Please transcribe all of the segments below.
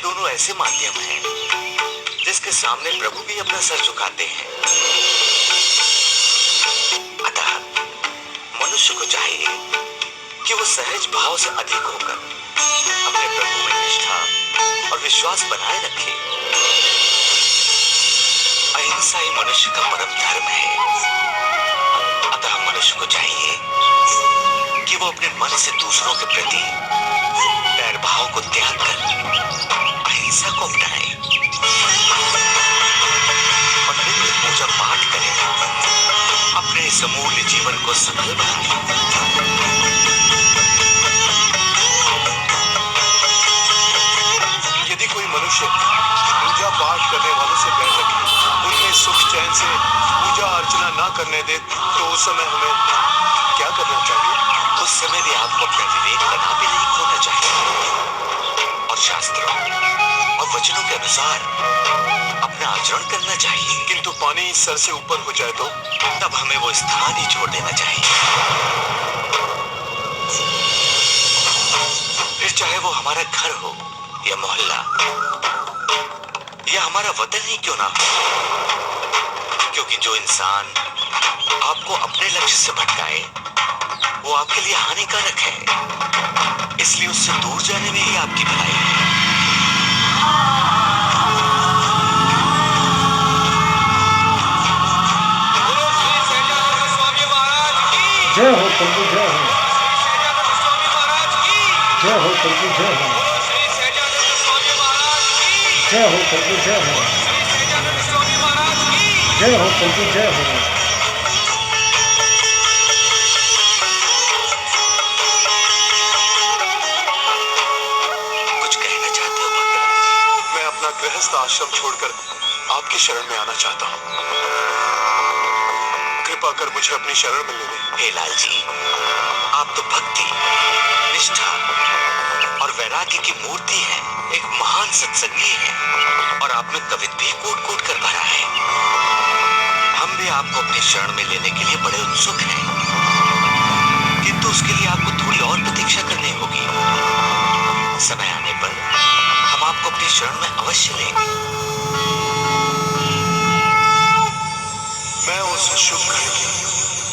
दोनों ऐसे माध्यम हैं जिसके सामने प्रभु भी अपना सर झुकाते हैं। अतः मनुष्य को चाहिए कि वो सहज भाव से अधिक होकर अपने प्रभु में निष्ठा और विश्वास बनाए रखे। अहिंसा ही मनुष्य का परम धर्म है। अतः मनुष्य को चाहिए कि वो अपने मन से दूसरों के प्रति बैर भाव को त्याग कर अहिंसा को अपनाए और नित्य पूजा पाठ करे, अपने इस अमूल्य जीवन को सफल बनाए। यदि कोई मनुष्य पूजा पाठ करने वालों से बैर रखे, उन्हें सुख चैन से पूजा अर्चना ना करने दे, तो उस समय हमें क्या करना चाहिए? उस समय भी आपको अपना विवेक कदापि नहीं खोना चाहिए और शास्त्रों और वचनों के अनुसार अपना आचरण करना चाहिए। किंतु पानी सर से ऊपर हो जाए तो तब हमें वो स्थान ही छोड़ देना चाहिए। फिर चाहे वो हमारा घर हो या मोहल्ला या हमारा वतन ही क्यों ना हो, क्योंकि जो इंसान आपको अपने लक्ष्य से भटकाए वो आपके लिए हानिकारक है। इसलिए उससे दूर जाने में ही आपकी भलाई है। जय हो प्रभु, जय हो, जय हो प्रभु, जय हो, जय हो प्रभु, जय हो, जय हो प्रभु, जय हो। गृहस्थ आश्रम छोड़कर आपकी शरण में आना चाहता हूँ। कृपा कर मुझे अपनी शरण में ले ले। हे लाल जी, आप तो भक्ति, निष्ठा और वैराग्य की मूर्ति हैं, एक महान सत्संगी हैं और आप में कवित्व भी कूट-कूट कर भरा है। हम भी आपको अपनी शरण में लेने के लिए बड़े उत्सुक हैं, किंतु उसके लिए आपको थोड़ी और प्रतीक्षा करनी होगी। समय आने पर हम आपको अपनी शरण में अवश्य लेंगे। मैं उस शुभ घड़ी की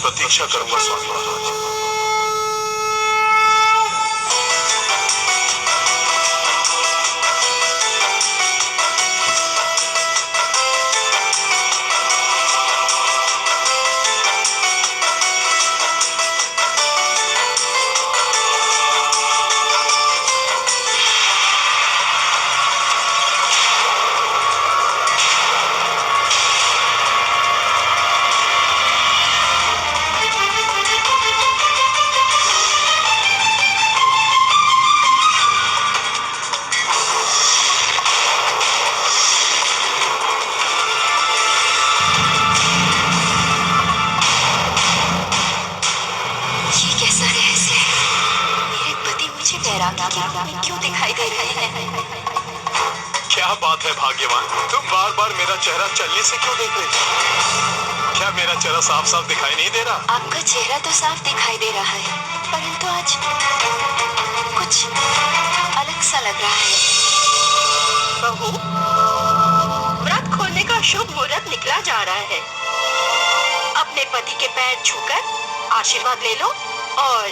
प्रतीक्षा करूंगा स्वामी महाराज। क्यों दिखाई दे रहे हैं? क्या बात है भाग्यवान, तुम बार बार मेरा चेहरा चलने से क्यों देख रही हो? क्या मेरा चेहरा साफ साफ दिखाई नहीं दे रहा? आपका चेहरा तो साफ दिखाई दे रहा है, परंतु आज कुछ अलग सा लग रहा है। बहू, व्रत खोलने का शुभ मुहूर्त निकला जा रहा है। अपने पति के पैर छूकर आशीर्वाद ले लो और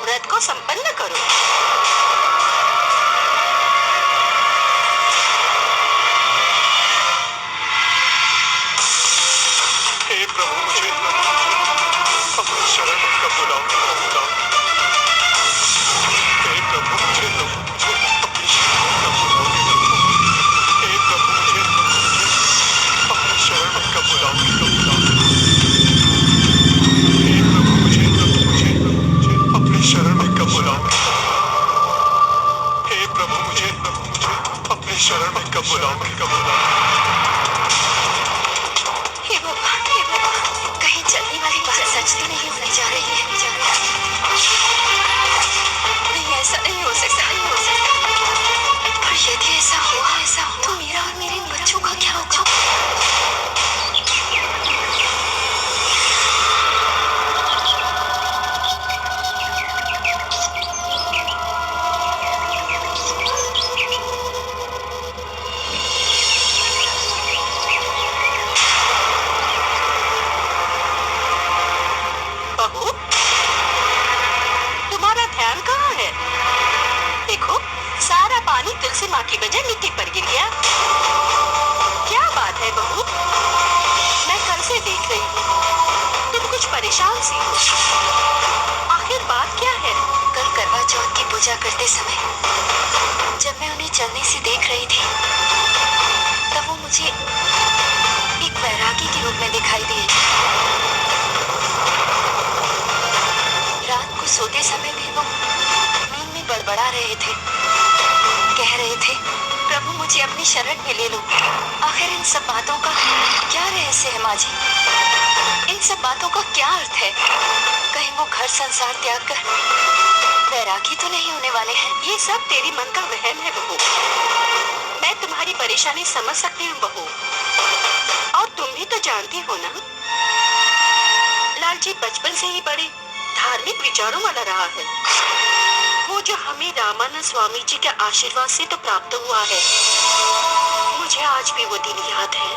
व्रत को संपन्न करो। हे प्रभु, मुझे अपनी शरण में कब बुलाओ। हे प्रभु, मुझे अपनी शरण में कब बुलाओगे? हे प्रभु, मुझे अपनी शरण में कब बुलाओगे? हे प्रभु, मुझे अपनी शरण में कब बुलाओगे? हे प्रभु, मुझे अपनी शरण में कब बुलाओगे? हे बाबा, कहीं चलने वाली बात सच तो नहीं होने जा रही है। नहीं, ऐसा नहीं हो सकता। और यदि ऐसा हुआ तो मेरा और मेरे बच्चों का क्या होगा? वही तुलसी माँ की बजाय मिट्टी पर गिर गया। क्या बात है बहू, मैं कल से देख रही हूँ तुम कुछ परेशान सी हो। आखिर बात क्या है? कल करवा चौथ की पूजा करते समय जब मैं उन्हें चलने से देख रही थी तब वो मुझे एक वैरागी के रूप में दिखाई दिए। रात को सोते समय भी वो नींद में बड़बड़ा रहे थे, कह रहे थे प्रभु मुझे अपनी शरण में ले लो। आखिर इन सब बातों का क्या रहस्य है माँ जी? इन सब बातों का क्या अर्थ है? कहीं वो घर संसार त्याग कर वैरागी तो नहीं होने वाले हैं? ये सब तेरी मन का वहम है बहू। मैं तुम्हारी परेशानी समझ सकती हूँ बहू, और तुम भी तो जानती हो ना, लालजी बचपन से ही बड़े धार्मिक विचारों वाला रहा है। वो जो हमें रामानंद स्वामी जी के आशीर्वाद से तो प्राप्त हुआ है। मुझे आज भी वो दिन याद है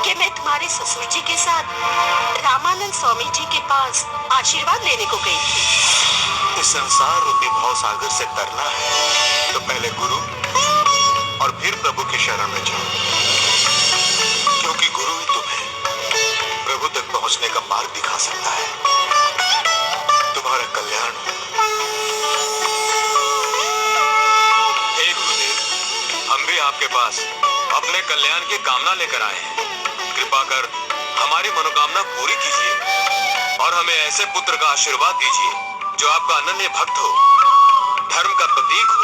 कि मैं तुम्हारे ससुर जी के साथ रामानंद स्वामी जी के पास आशीर्वाद लेने को गई थी। इस संसार रूपी भाव सागर से तरना है तो पहले गुरु और फिर प्रभु की शरण में जाओ, क्योंकि गुरु ही तुम्हें प्रभु तक पहुंचने का मार्ग दिखा सकता है। तुम्हारा कल्याण हो। हे गुरुदेव, हम भी आपके पास अपने कल्याण की कामना लेकर आए हैं। कृपा कर हमारी मनोकामना पूरी कीजिए और हमें ऐसे पुत्र का आशीर्वाद दीजिए जो आपका अनन्य भक्त हो, धर्म का प्रतीक हो।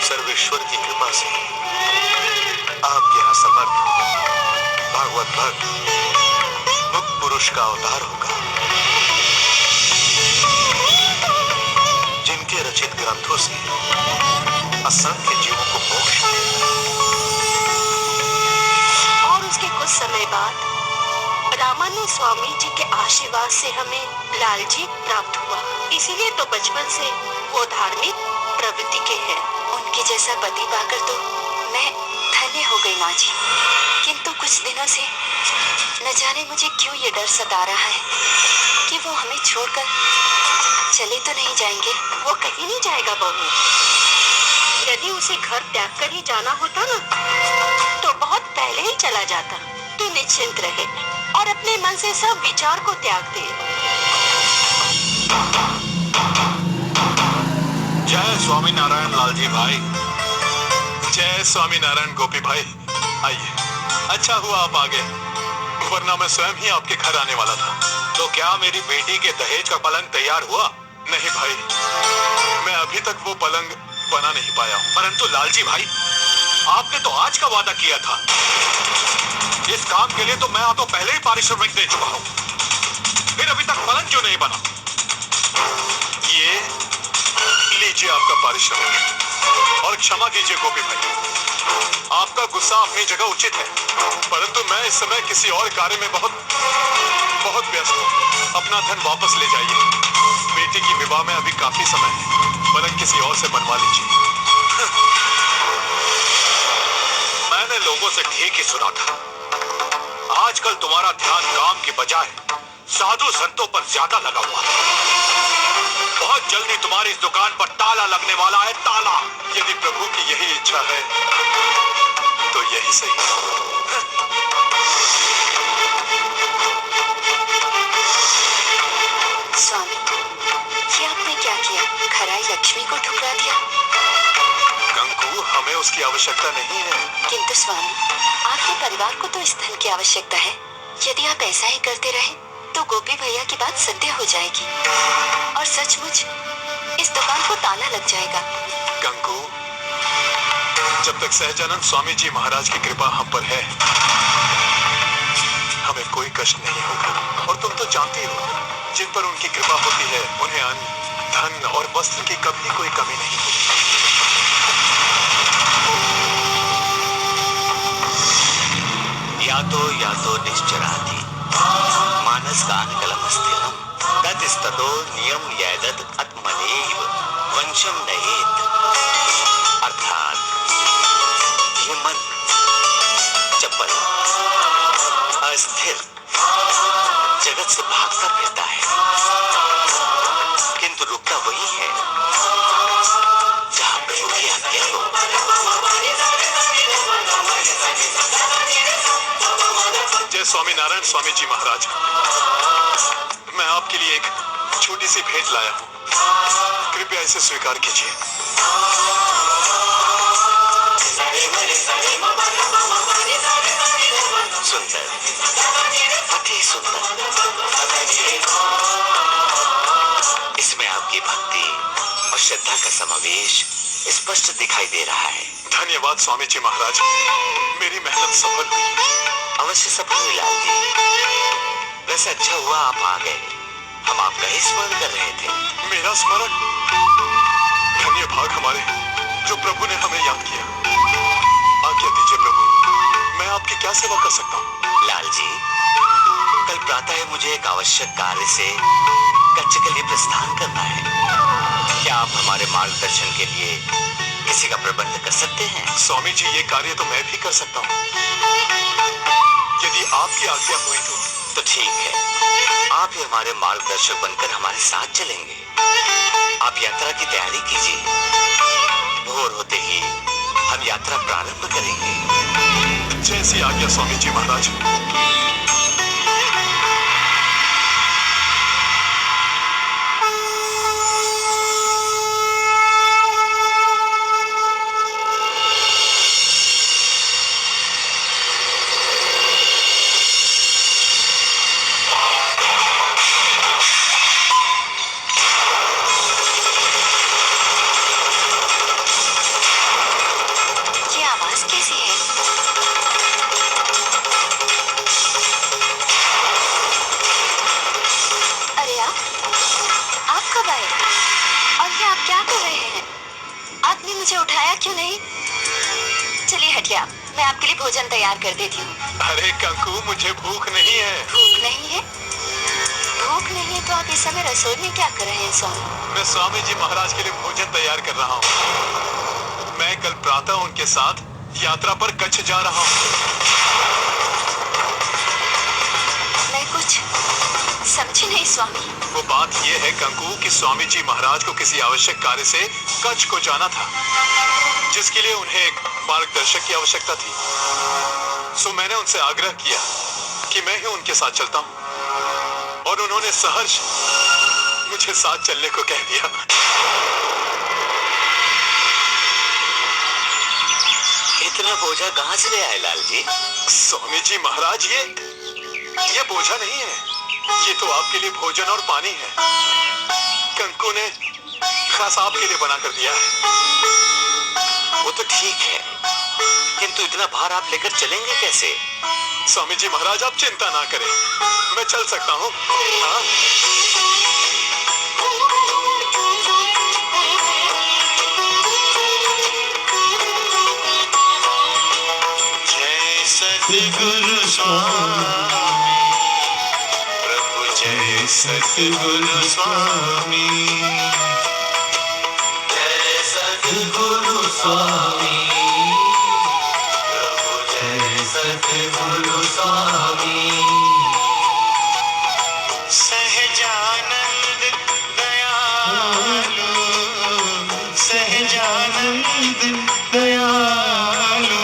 सर्वेश्वर की कृपा से आपके यहाँ समर्थ भागवत भक्त मुक्त पुरुष का अवतार होगा, जिनके रचित ग्रंथों से असंख्य जीवों को मोक्ष मिलेगा। और उसके कुछ समय बाद रामानंद स्वामी जी के आशीर्वाद से हमें लालजी प्राप्त हुआ। इसीलिए तो बचपन से वो धार्मिक प्रवृत्ति के हैं। उनके जैसा पति पाकर तो मैं धन्य हो गई माँ जी, किंतु कुछ दिनों से न जाने मुझे क्यों ये डर सता रहा है कि वो हमें छोड़कर चले तो नहीं जाएंगे। वो कहीं नहीं जाएगा बहू। यदि उसे घर त्याग कर ही जाना होता ना तो बहुत पहले ही चला जाता। तू निश्चिंत रहे और अपने मन से सब विचार को त्याग दे। जय स्वामी नारायण लालजी भाई। जय स्वामी नारायण गोपी भाई। आइए, अच्छा हुआ आप आ गए, वरना मैं स्वयं ही आपके घर आने वाला था। तो क्या मेरी बेटी के दहेज का पलंग तैयार हुआ? नहीं भाई, मैं अभी तक वो पलंग बना नहीं पाया हूँ। परंतु लालजी भाई, आपने तो आज का वादा किया था। इस काम के लिए तो मैं आपको पहले ही पारिश्रमिक दे चुका हूँ, फिर अभी तक पलंग क्यों नहीं बना? ये लीजिए आपका पारिश्रमिक। और क्षमा कीजिए गोपी भाई, आपका गुस्सा अपनी जगह उचित है, परंतु मैं इस समय किसी और कार्य में बहुत व्यस्त हूँ। अपना धन वापस ले जाइए। बेटी की विवाह में अभी काफी समय है, पलंग किसी और से बनवा लीजिए। मैंने लोगों से ठीक ही सुना था। आजकल तुम्हारा ध्यान काम के बजाय साधु संतों पर ज्यादा लगा हुआ है। बहुत जल्दी तुम्हारी इस दुकान पर ताला लगने वाला है, ताला। यदि प्रभु की यही इच्छा है तो यही सही। स्वामी, ये आपने क्या किया? खराई लक्ष्मी को ठुकरा दिया। कंकु, हमें उसकी आवश्यकता नहीं है। किंतु स्वामी, आपके परिवार को तो इस धन की आवश्यकता है। यदि आप ऐसा ही करते रहे तो गोपी भैया की बात सत्य हो जाएगी और सचमुच इस दुकान को ताला लग जाएगा। कंकु, जब तक सहजानंद स्वामी जी महाराज की कृपा हम पर है, हमें कोई कष्ट नहीं होगा। और तुम तो जानती हो, जिन पर उनकी कृपा होती है उन्हें अन्न, धन और वस्त्र की कभी कोई कमी नहीं होती। यातो निश्चराति मानस गान कलम स्थिरम ततस्ततो नियम यदत आत्मनेव वंशम नयेत। स्वामी नारायण स्वामी जी महाराज, मैं आपके लिए एक छोटी सी भेंट लाया हूँ, कृपया इसे स्वीकार कीजिए। सुंदर, अति सुंदर। इसमें आपकी भक्ति और श्रद्धा का समावेश स्पष्ट दिखाई दे रहा है। धन्यवाद स्वामी जी महाराज, मेरी मेहनत सफल हुई। अवश्य सफल हुई लाल जी। वैसे अच्छा हुआ आप आ गए, हम आपका ही स्मरण कर रहे थे। मेरा स्मरण? धन्य भाग हमारे जो प्रभु ने हमें याद किया। आज्ञा दीजिए प्रभु, मैं आपकी क्या सेवा कर सकता हूँ? लाल जी, कल प्रातः मुझे एक आवश्यक कार्य से कच्छ के लिए प्रस्थान करना है। क्या आप हमारे मार्गदर्शन के लिए किसी का प्रबंध कर सकते हैं? स्वामी जी, ये कार्य तो मैं भी कर सकता हूँ, यदि आपकी आज्ञा हुई तो ठीक है, आप ही हमारे मार्गदर्शक बनकर हमारे साथ चलेंगे। आप यात्रा की तैयारी कीजिए, भोर होते ही हम यात्रा प्रारंभ करेंगे। जैसी आज्ञा स्वामी जी महाराज। ये आवाज कैसी है? अरे आप कब आए? और ये आप क्या कर रहे हैं? आपने मुझे उठाया क्यों नहीं? चलिए हटिए, मैं आपके लिए भोजन तैयार कर देती हूँ। अरे कंकु, मुझे भूख नहीं है। भूख नहीं है? भूख नहीं है तो आप इस समय रसोई में क्या कर रहे हैं स्वामी? मैं स्वामी जी महाराज के लिए भोजन तैयार कर रहा हूँ। मैं कल प्रातः उनके साथ यात्रा पर कच्छ जा रहा हूँ। मैं कुछ समझी नहीं स्वामी। वो बात ये है कंकु कि स्वामी जी महाराज को किसी आवश्यक कार्य से कच्छ को जाना था, जिसके लिए उन्हें एक मार्गदर्शक की आवश्यकता थी। सो मैंने उनसे आग्रह किया कि मैं ही उनके साथ चलता हूँ, और उन्होंने सहर्ष मुझे साथ चलने को कह दिया। इतना बोझा कहाँ से ले आए लाल जी? स्वामी जी महाराज, ये बोझा नहीं है, ये तो आपके लिए भोजन और पानी है। कंकु ने खास आपके लिए बना कर दिया है। वो तो ठीक है, किंतु इतना भार आप लेकर चलेंगे कैसे? स्वामी जी महाराज, आप चिंता ना करें, मैं चल सकता हूँ। हाँ? जय सतगुरु स्वामी, प्रभु जय सतगुरु स्वामी, जय सतगुरु स्वामी, प्रभु जय सतगुरु स्वामी। सहजानंद दयालु, सहजानंद दयालु,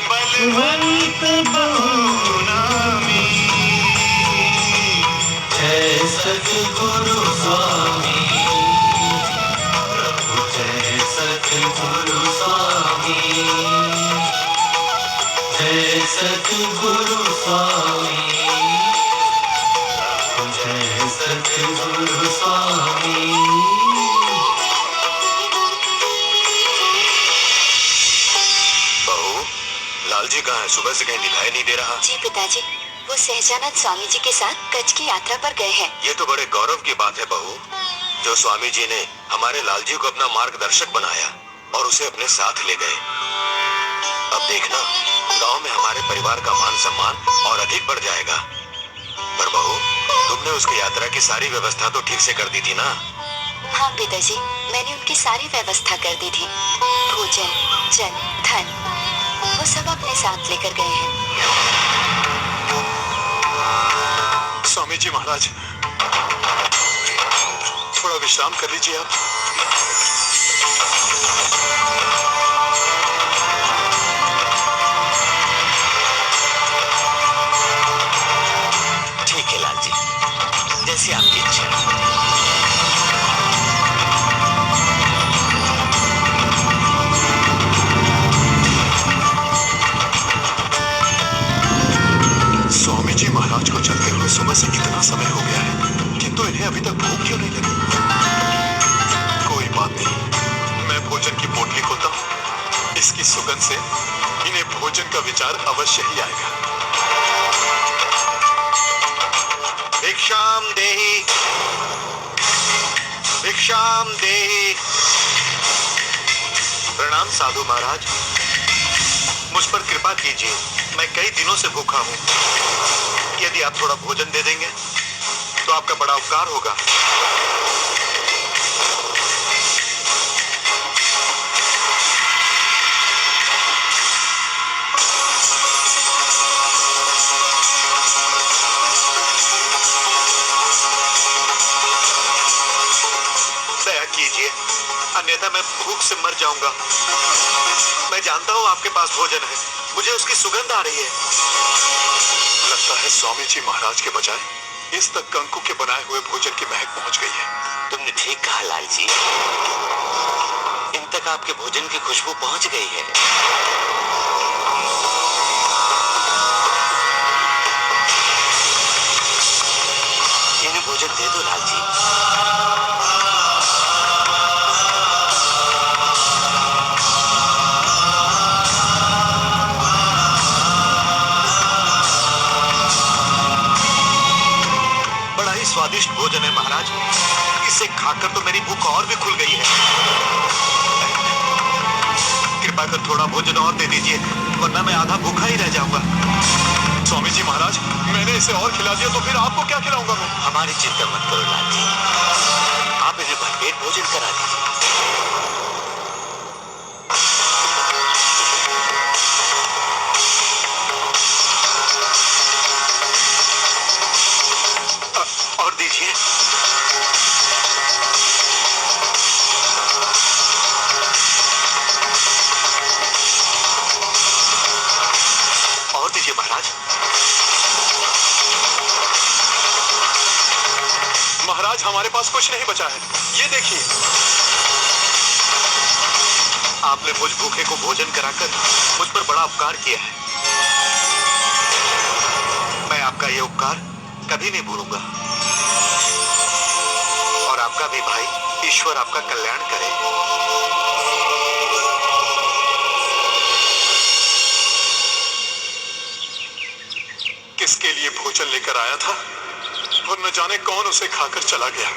बलवंत बहुनामी, जय सतगुरु स्वामी, प्रभु जय सतगुरु स्वामी, जय सतगुरु स्वामी, प्रभु जय सतगुरु स्वामी। बहू, लाल जी कहाँ है? सुबह से कहीं दिखाई नहीं दे रहा। जी पिताजी, वो सहजानंद स्वामी जी के साथ कच्छ की यात्रा पर गए हैं। ये तो बड़े गौरव की बात है बहू, जो स्वामी जी ने हमारे लाल जी को अपना मार्गदर्शक बनाया और उसे अपने साथ ले गए। अब देखना, गांव में हमारे परिवार का मान सम्मान और अधिक बढ़ जाएगा। पर बहू, तुमने उसकी यात्रा की सारी व्यवस्था तो ठीक से कर दी थी ना? हाँ पिताजी, मैंने उनकी सारी व्यवस्था कर दी थी। भोजन, जल, धन, वो सब अपने साथ लेकर गए हैं। स्वामी जी महाराज, थोड़ा विश्राम कर लीजिए आप। इसकी सुगंध से इन्हें भोजन का विचार अवश्य ही आएगा। भिक्षाम देहि, भिक्षाम देहि। प्रणाम साधु महाराज, मुझ पर कृपा कीजिए, मैं कई दिनों से भूखा हूँ। यदि आप थोड़ा भोजन दे देंगे तो आपका बड़ा उपकार होगा। दया कीजिए, अन्यथा मैं भूख से मर जाऊंगा। मैं जानता हूँ आपके पास भोजन है, मुझे उसकी सुगंध आ रही है। लगता है स्वामी जी महाराज के बजाय इस तक कंकु के बनाए हुए भोजन की महक पहुंच गई है। तुमने ठीक कहा लाल जी, इन तक आपके भोजन की खुशबू पहुंच गई है। इन्हें भोजन दे दो लाल जी। बड़ा ही स्वादिष्ट भोजन है महाराज, इसे खाकर तो मेरी भूख और भी खुल गई है। कृपा कर थोड़ा भोजन और दे दीजिए, वरना मैं आधा भूखा ही रह जाऊंगा। स्वामी जी महाराज, मैंने इसे और खिला दिया तो फिर आपको क्या खिलाऊंगा मैं? हमारी चिंता मत करो लाल जी, आप इन्हें भरपेट भोजन करा दीजिए। और दीजिए। और दीजिए महाराज। महाराज, हमारे पास कुछ नहीं बचा है, ये देखिए। आपने मुझ भूखे को भोजन कराकर मुझ पर बड़ा उपकार किया है। मैं आपका ये उपकार कभी नहीं भूलूंगा। और आपका भी भाई, ईश्वर आपका कल्याण करे। किसके लिए भोजन लेकर आया था और न जाने कौन उसे खाकर चला गया।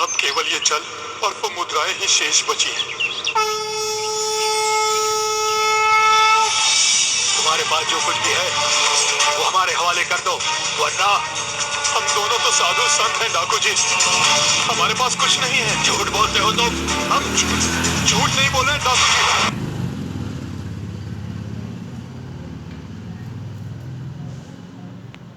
अब केवल ये जल और वो मुद्राएं ही शेष बची हैं। तुम्हारे पास जो कुछ भी है वो हमारे हवाले कर दो, वरना हम दोनों तो साधु संत हैं डाकू जी, हमारे पास कुछ नहीं है। झूठ बोलते हो तुम। हम झूठ नहीं बोल रहे हैं डाकू जी।